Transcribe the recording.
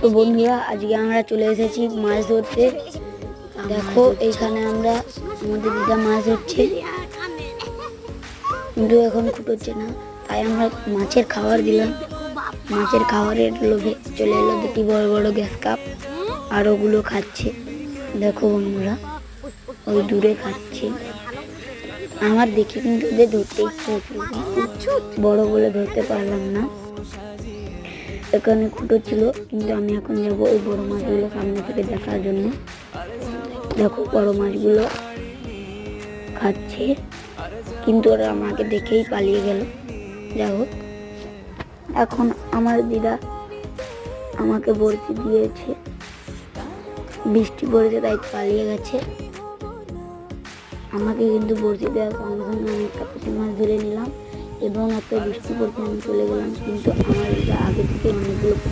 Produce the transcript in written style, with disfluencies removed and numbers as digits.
তো বন্ধুরা, আজকে আমরা চলে এসেছি মাছ ধরতে। দেখো এইখানে আমরা আমাদের দিদা মাছ ধরছে, কিন্তু এখন খুঁটোচ্ছে না, তাই আমরা মাছের খাবার দিলাম। মাছের খাবারের লোভে চলে এলো দুটি বড় বড় গ্যাস কাপ, আর ওগুলো খাচ্ছে। দেখো বন্ধুরা, ওই দূরে খাচ্ছে। আমার দেখে কিন্তু ওদের ধরতে ইচ্ছে হচ্ছিল, বড় বলে ধরতে পারলাম না। এখানে খুঁটো ছিল, কিন্তু আমি এখন যাবো ওই বড় মাছগুলো সামনে থেকে দেখার জন্য। দেখো বড় মাছগুলো খাচ্ছে, কিন্তু ওরা আমাকে দেখেই পালিয়ে গেল। যাই হোক, এখন আমার দিদা আমাকে বড়শি দিয়েছে, বৃষ্টি পড়েছে তাই পালিয়ে গেছে। আমাকে কিন্তু বড়শি দেওয়ার সঙ্গে সঙ্গে আমি একটা পুঁটি মাছ ধরে নিলাম, এবং একটা বৃষ্টি পড়তে আমি চলে গেলাম, কিন্তু আমার দিদা আগে থেকে অনেকগুলো